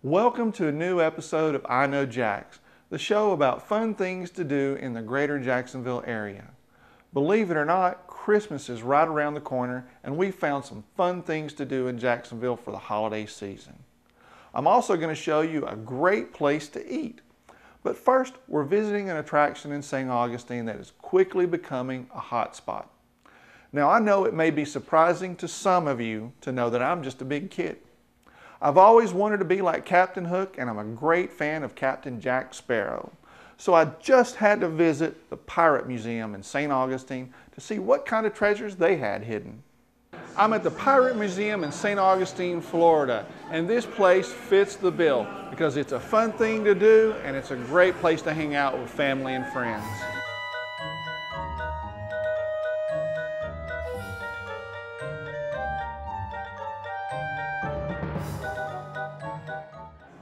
Welcome to a new episode of I Know Jax, the show about fun things to do in the greater Jacksonville area. Believe it or not, Christmas is right around the corner and we found some fun things to do in Jacksonville for the holiday season. I'm also going to show you a great place to eat. But first, we're visiting an attraction in St. Augustine that is quickly becoming a hot spot. Now, I know it may be surprising to some of you to know that I'm just a big kid. I've always wanted to be like Captain Hook, and I'm a great fan of Captain Jack Sparrow. So I just had to visit the Pirate Museum in St. Augustine to see what kind of treasures they had hidden. I'm at the Pirate Museum in St. Augustine, Florida, and this place fits the bill because it's a fun thing to do and it's a great place to hang out with family and friends.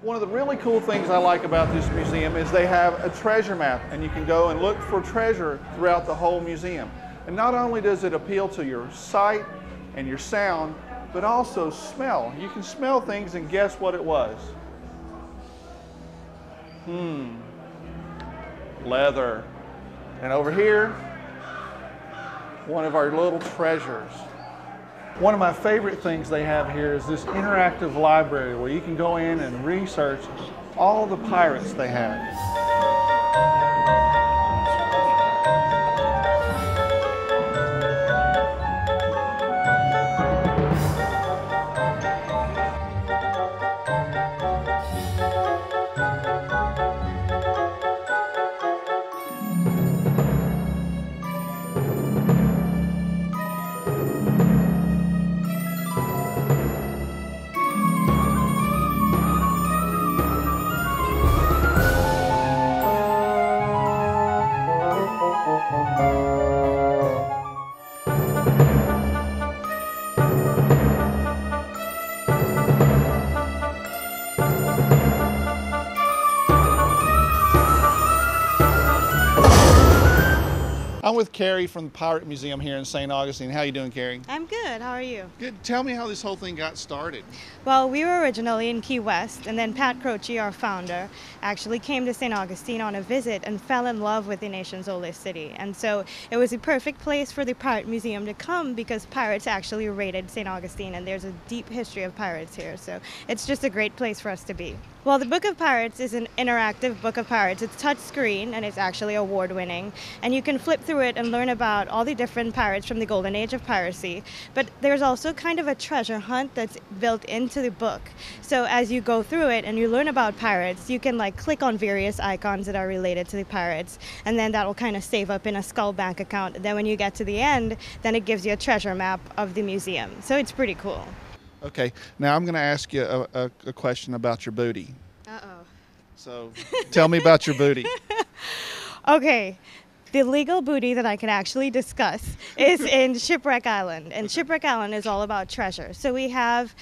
One of the really cool things I like about this museum is they have a treasure map, and you can go and look for treasure throughout the whole museum. And not only does it appeal to your sight and your sound, but also smell. You can smell things and guess what it was. Leather. And over here, one of our little treasures. One of my favorite things they have here is this interactive library where you can go in and research all the pirates they have. I'm with Carrie from the Pirate Museum here in St. Augustine. How are you doing, Carrie? I'm good. How are you? Good. Tell me how this whole thing got started. Well, we were originally in Key West, and then Pat Croce, our founder, actually came to St. Augustine on a visit and fell in love with the nation's oldest city. And so it was a perfect place for the Pirate Museum to come because pirates actually raided St. Augustine, and there's a deep history of pirates here. So it's just a great place for us to be. Well, the Book of Pirates is an interactive book of pirates. It's touchscreen and it's actually award-winning. And you can flip through it and learn about all the different pirates from the golden age of piracy. But there's also kind of a treasure hunt that's built into the book. So as you go through it and you learn about pirates, you can click on various icons that are related to the pirates. And then that will kind of save up in a Skull bank account. And then when you get to the end, then it gives you a treasure map of the museum. So it's pretty cool. Okay, now I'm going to ask you a question about your booty. Uh-oh. So tell me about your booty. Okay. The legal booty that I can actually discuss is in Shipwreck Island. And Shipwreck Island is all about treasure. So we have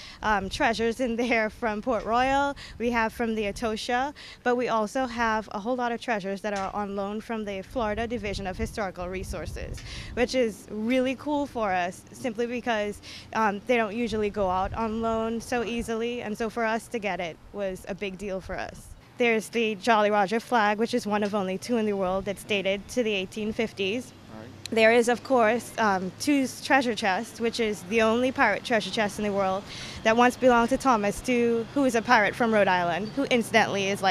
treasures in there from Port Royal, we have from the Etosha, but we also have a whole lot of treasures that are on loan from the Florida Division of Historical Resources, which is really cool for us simply because they don't usually go out on loan so easily. And so for us to get it was a big deal for us. There's the Jolly Roger flag, which is one of only two in the world that's dated to the 1850s. Right. There is, of course, Two's treasure chest, which is the only pirate treasure chest in the world that once belonged to Thomas Two, who is a pirate from Rhode Island, who incidentally is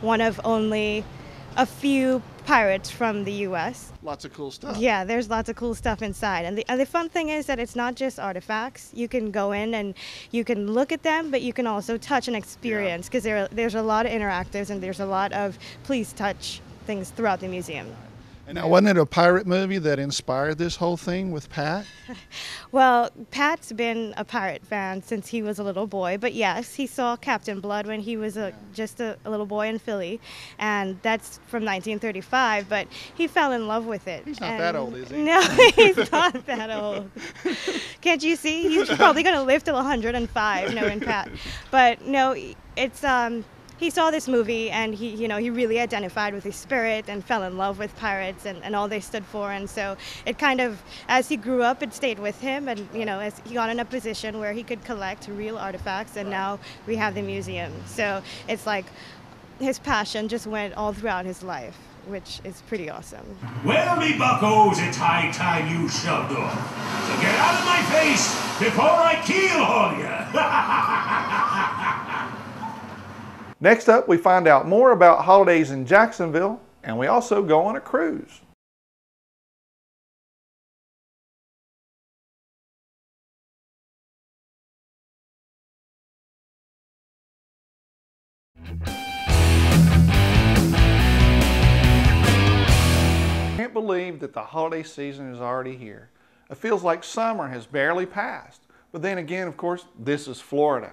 one of only a few pirates from the U.S. Lots of cool stuff. Yeah, there's lots of cool stuff inside. And the fun thing is that it's not just artifacts. You can go in and you can look at them, but you can also touch and experience because there's a lot of interactives and there's a lot of please touch things throughout the museum. And now, wasn't it a pirate movie that inspired this whole thing with Pat? Well, Pat's been a pirate fan since he was a little boy, but yes, he saw Captain Blood when he was just a little boy in Philly, and that's from 1935, but he fell in love with it. He's not that old, is he? No, he's not that old. Can't you see? He's probably going to live till 105, knowing Pat. But no, it's he saw this movie and he really identified with the spirit and fell in love with pirates and all they stood for. And so it kind of, as he grew up, it stayed with him, and as he got in a position where he could collect real artifacts, and now we have the museum. So it's like his passion just went all throughout his life, which is pretty awesome. Well, me buckos, it's high time you shoved off. So get out of my face before I keelhaul you. Next up, we find out more about holidays in Jacksonville, and we also go on a cruise. I can't believe that the holiday season is already here. It feels like summer has barely passed. But then again, of course, this is Florida.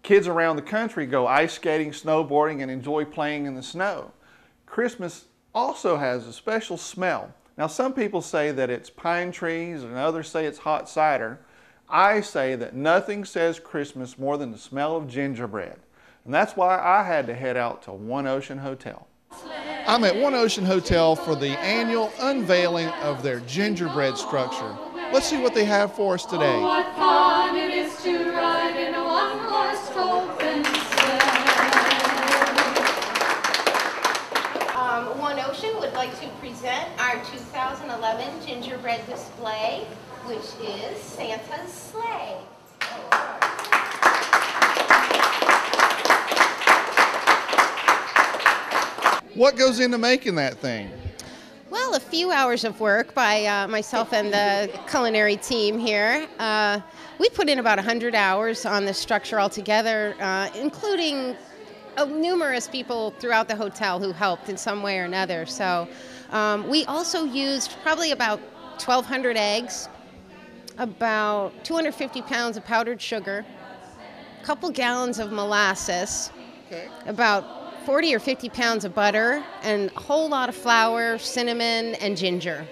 Kids around the country go ice skating, snowboarding, and enjoy playing in the snow. Christmas also has a special smell. Now, some people say that it's pine trees and others say it's hot cider. I say that nothing says Christmas more than the smell of gingerbread. And that's why I had to head out to One Ocean Hotel. I'm at One Ocean Hotel for the annual unveiling of their gingerbread structure. Let's see what they have for us today. Oh, what fun it is to ride in a one-horse open sleigh. One Ocean would like to present our 2011 gingerbread display, which is Santa's Sleigh. What goes into making that thing? Well, a few hours of work by myself and the culinary team here. We put in about 100 hours on this structure altogether, including numerous people throughout the hotel who helped in some way or another. So we also used probably about 1,200 eggs, about 250 pounds of powdered sugar, a couple gallons of molasses, about 40 or 50 pounds of butter, and a whole lot of flour, cinnamon, and ginger.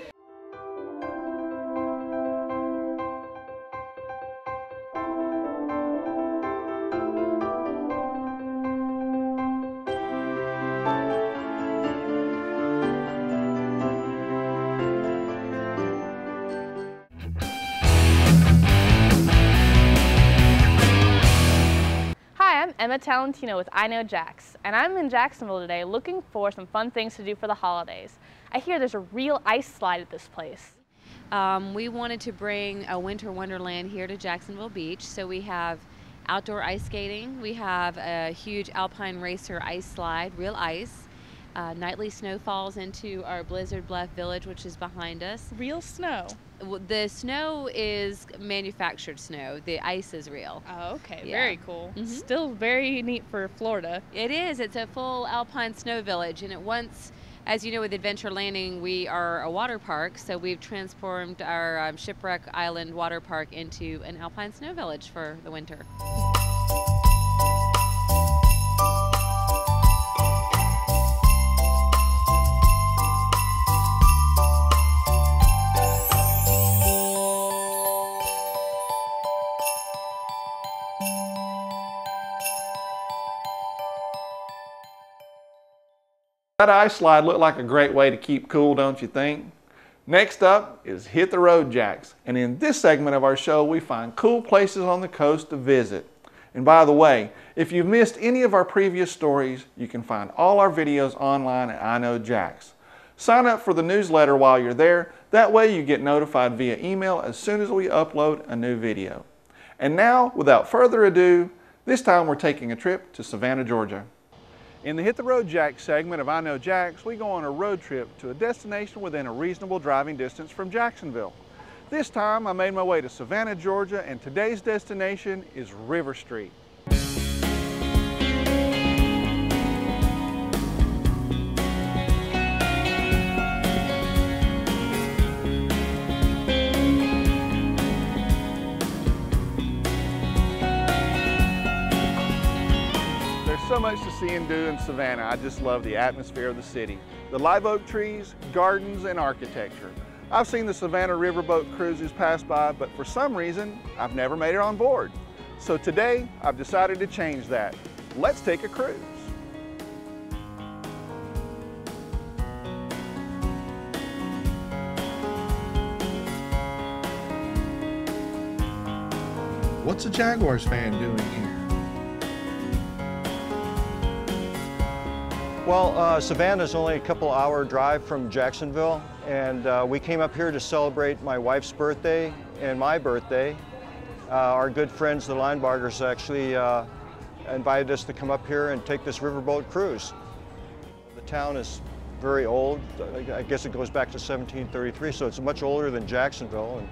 I'm Emma Talentino with I Know Jax, and I'm in Jacksonville today looking for some fun things to do for the holidays. I hear there's a real ice slide at this place. We wanted to bring a winter wonderland here to Jacksonville Beach, so we have outdoor ice skating, we have a huge alpine racer ice slide, real ice. Nightly snow falls into our Blizzard Bluff Village, which is behind us. Real snow? The snow is manufactured snow. The ice is real. Oh, okay. Yeah. Very cool. Mm-hmm. Still very neat for Florida. It is. It's a full alpine snow village, and as you know, with Adventure Landing, we are a water park, so we've transformed our Shipwreck Island water park into an alpine snow village for the winter. That ice slide looked like a great way to keep cool, don't you think? Next up is Hit the Road Jax, and in this segment of our show we find cool places on the coast to visit. And by the way, if you've missed any of our previous stories, you can find all our videos online at I Know Jax. Sign up for the newsletter while you're there, that way you get notified via email as soon as we upload a new video. And now, without further ado, this time we're taking a trip to Savannah, Georgia. In the Hit the Road Jax segment of I Know Jax, we go on a road trip to a destination within a reasonable driving distance from Jacksonville. This time I made my way to Savannah, Georgia, and today's destination is River Street. So much to see and do in Savannah. I just love the atmosphere of the city. The live oak trees, gardens, and architecture. I've seen the Savannah riverboat cruises pass by, but for some reason, I've never made it on board. So today, I've decided to change that. Let's take a cruise. What's a Jaguars fan doing here? Well, Savannah is only a couple-hour drive from Jacksonville, and we came up here to celebrate my wife's birthday and my birthday. Our good friends, the Linebargers, actually invited us to come up here and take this riverboat cruise. The town is very old. I guess it goes back to 1733, so it's much older than Jacksonville. And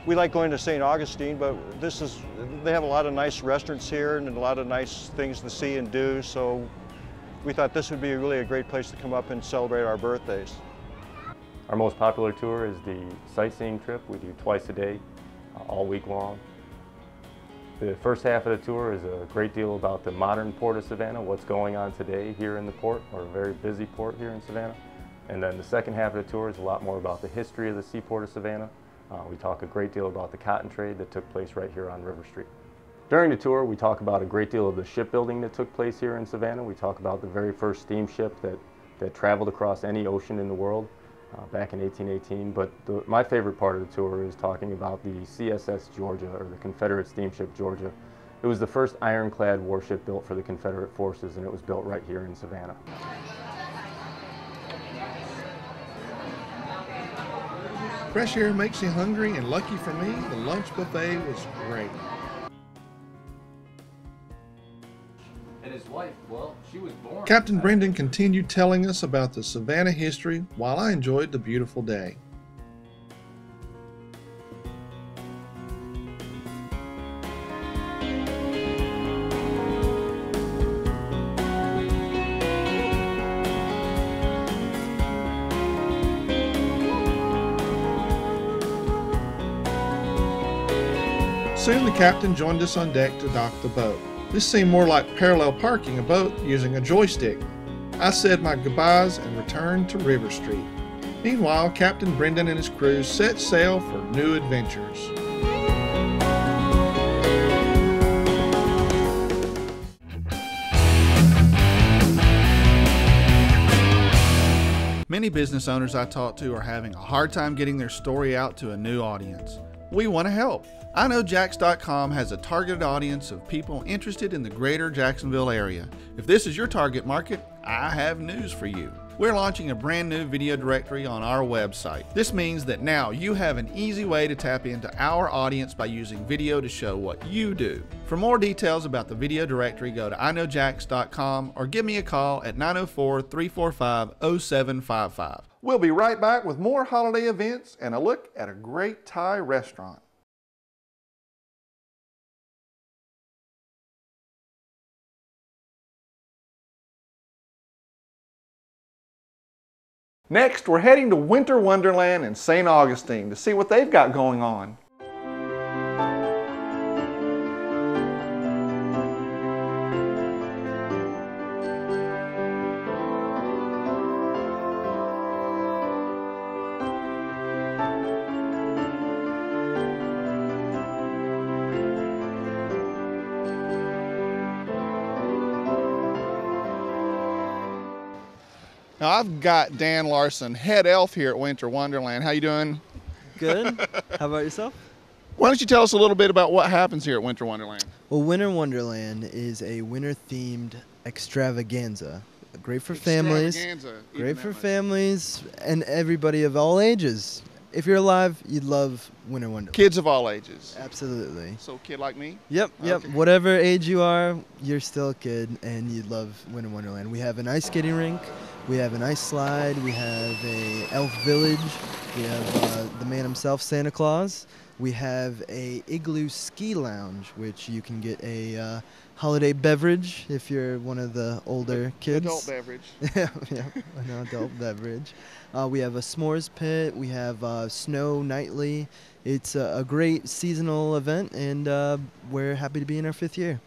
we like going to St. Augustine, but they have a lot of nice restaurants here and a lot of nice things to see and do, so we thought this would be really a great place to come up and celebrate our birthdays. Our most popular tour is the sightseeing trip. We do twice a day, all week long. The first half of the tour is a great deal about the modern Port of Savannah, what's going on today here in the port, or a very busy port here in Savannah. And then the second half of the tour is a lot more about the history of the seaport of Savannah. We talk a great deal about the cotton trade that took place right here on River Street. During the tour, we talk about a great deal of the shipbuilding that took place here in Savannah. We talk about the very first steamship that traveled across any ocean in the world back in 1818. But my favorite part of the tour is talking about the CSS Georgia, or the Confederate steamship Georgia. It was the first ironclad warship built for the Confederate forces, and it was built right here in Savannah. Fresh air makes you hungry, and lucky for me, the lunch buffet was great. And his wife, well, she was born. Captain Brendan continued telling us about the Savannah history while I enjoyed the beautiful day. Soon the captain joined us on deck to dock the boat. This seemed more like parallel parking a boat using a joystick. I said my goodbyes and returned to River Street. Meanwhile, Captain Brendan and his crew set sail for new adventures. Many business owners I talk to are having a hard time getting their story out to a new audience. We want to help. KnowJax.com has a targeted audience of people interested in the greater Jacksonville area. If this is your target market, I have news for you. We're launching a brand new video directory on our website. This means that now you have an easy way to tap into our audience by using video to show what you do. For more details about the video directory, go to KnowJax.com or give me a call at 904-345-0755. We'll be right back with more holiday events and a look at a great Thai restaurant. Next, we're heading to Winter Wonderland in St. Augustine to see what they've got going on. Now I've got Dan Larson, head elf here at Winter Wonderland. How you doing? Good. How about yourself? Why don't you tell us a little bit about what happens here at Winter Wonderland? Well, Winter Wonderland is a winter-themed extravaganza. Great for families. Great for families and everybody of all ages. If you're alive, you'd love Winter Wonderland. Kids of all ages. Absolutely. So a kid like me? Yep. Okay. Whatever age you are, you're still a kid and you'd love Winter Wonderland. We have an ice skating rink. We have an ice slide. We have a elf village. We have the man himself, Santa Claus. We have a igloo ski lounge, which you can get a holiday beverage if you're one of the older kids. Adult beverage. yeah, an adult beverage. We have a s'mores pit. We have snow nightly. It's a great seasonal event, and we're happy to be in our 5th year.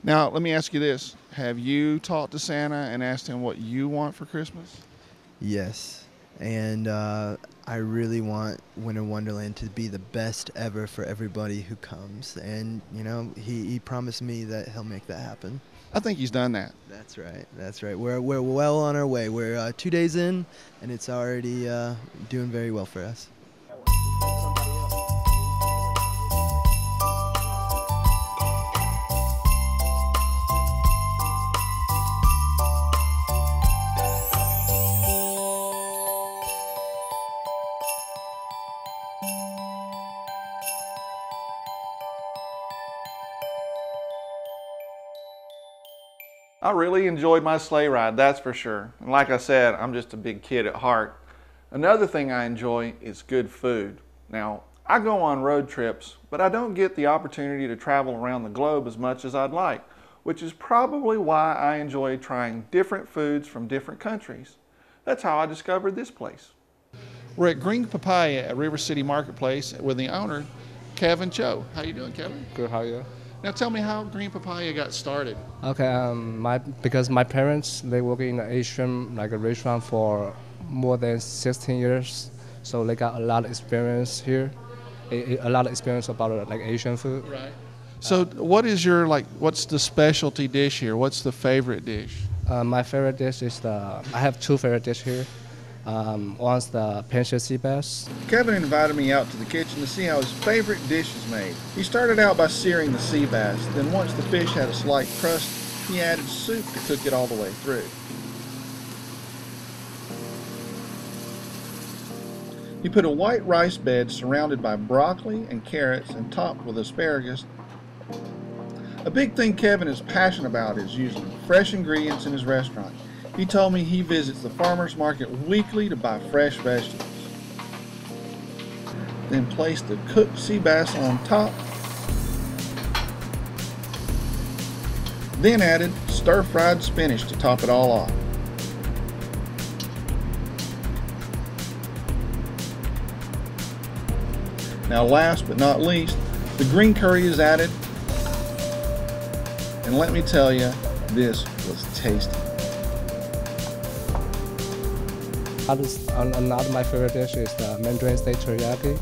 Now, let me ask you this. Have you talked to Santa and asked him what you want for Christmas? Yes, and I really want Winter Wonderland to be the best ever for everybody who comes. And, you know, he promised me that he'll make that happen. I think he's done that. That's right. That's right. We're well on our way. We're 2 days in, and it's already doing very well for us. I really enjoyed my sleigh ride, that's for sure. And like I said, I'm just a big kid at heart. Another thing I enjoy is good food. Now, I go on road trips, but I don't get the opportunity to travel around the globe as much as I'd like, which is probably why I enjoy trying different foods from different countries. That's how I discovered this place. We're at Green Papaya at River City Marketplace with the owner, Kevin Cho. How you doing, Kevin? Good, how are you? Now tell me how Green Papaya got started. Okay, because my parents, they work in an Asian a restaurant for more than 16 years, so they got a lot of experience here, a lot of experience about Asian food. Right. So what is your what's the specialty dish here? What's the favorite dish? My favorite dish is I have two favorite dishes here. One's the pancake sea bass. Kevin invited me out to the kitchen to see how his favorite dish is made. He started out by searing the sea bass, then once the fish had a slight crust, he added soup to cook it all the way through. He put a white rice bed surrounded by broccoli and carrots and topped with asparagus. A big thing Kevin is passionate about is using fresh ingredients in his restaurant. He told me he visits the farmer's market weekly to buy fresh vegetables. Then place the cooked sea bass on top. Then added stir-fried spinach to top it all off. Now last but not least, the green curry is added. And let me tell you, this was tasty. Another my favorite dish is the Mandarin steak teriyaki.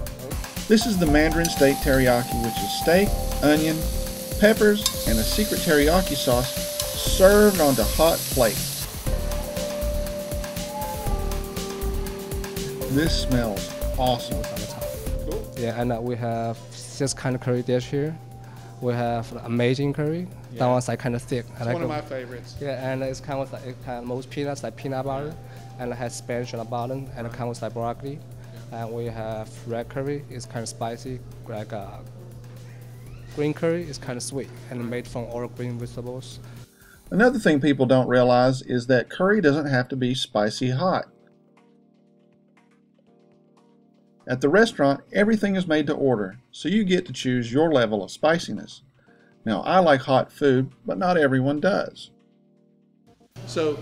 This is the Mandarin steak teriyaki, which is steak, onion, peppers, and a secret teriyaki sauce served onto hot plates. This smells awesome. Cool. Yeah, and we have this kind of curry dish here. We have amazing curry. Yeah. That one's kind of thick. It's one of my favorites. Yeah, and it's kind of most peanuts, peanut butter. And it has spinach on the bottom, and it comes with broccoli. Yeah. And we have red curry, it's kind of spicy, green curry is kind of sweet, and made from all green vegetables. Another thing people don't realize is that curry doesn't have to be spicy hot. At the restaurant, everything is made to order, so you get to choose your level of spiciness. Now, I like hot food, but not everyone does. So,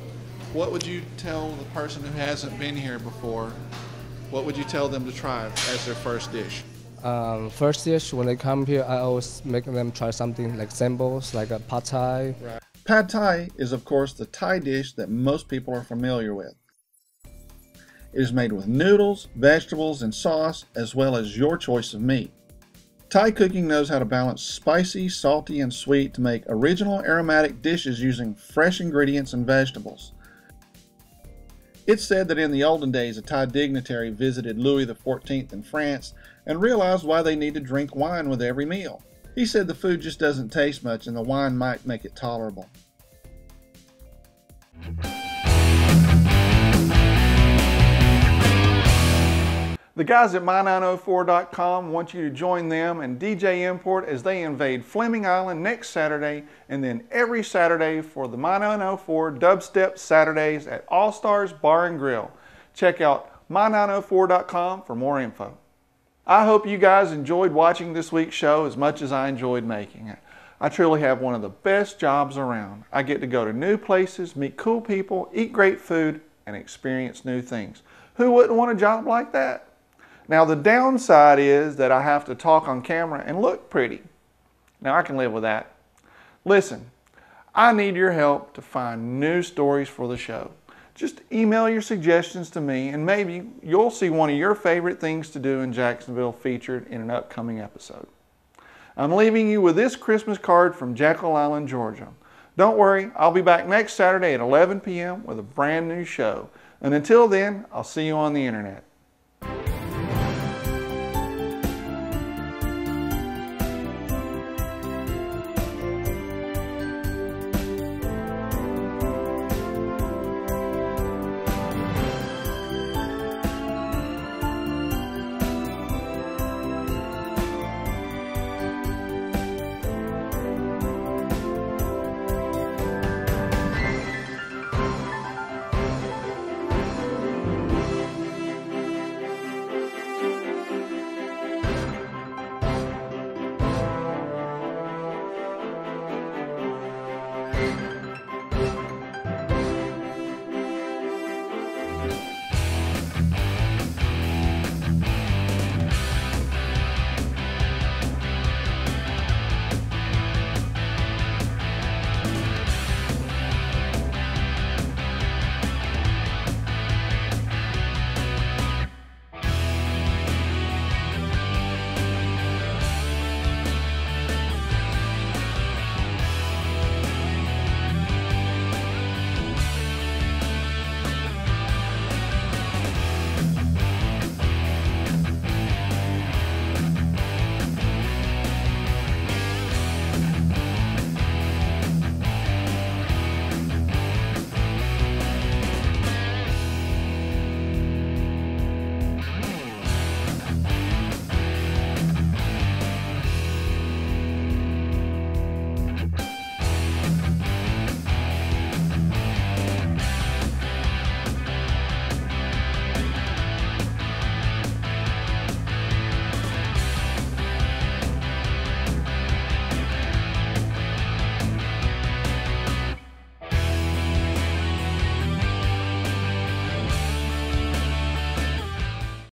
what would you tell the person who hasn't been here before? What would you tell them to try as their first dish? First dish, when they come here, I always make them try something simple, like a pad thai. Right. Pad thai is, of course, the Thai dish that most people are familiar with. It is made with noodles, vegetables, and sauce, as well as your choice of meat. Thai cooking knows how to balance spicy, salty, and sweet to make original aromatic dishes using fresh ingredients and vegetables. It's said that in the olden days, a Thai dignitary visited Louis XIV in France and realized why they need to drink wine with every meal. He said the food just doesn't taste much and the wine might make it tolerable. The guys at My904.com want you to join them and DJ Import as they invade Fleming Island next Saturday and then every Saturday for the My904 Dubstep Saturdays at All Stars Bar and Grill. Check out My904.com for more info. I hope you guys enjoyed watching this week's show as much as I enjoyed making it. I truly have one of the best jobs around. I get to go to new places, meet cool people, eat great food, and experience new things. Who wouldn't want a job like that? Now the downside is that I have to talk on camera and look pretty. Now I can live with that. Listen, I need your help to find new stories for the show. Just email your suggestions to me and maybe you'll see one of your favorite things to do in Jacksonville featured in an upcoming episode. I'm leaving you with this Christmas card from Jekyll Island, Georgia. Don't worry, I'll be back next Saturday at 11 p.m. with a brand new show. And until then, I'll see you on the internet.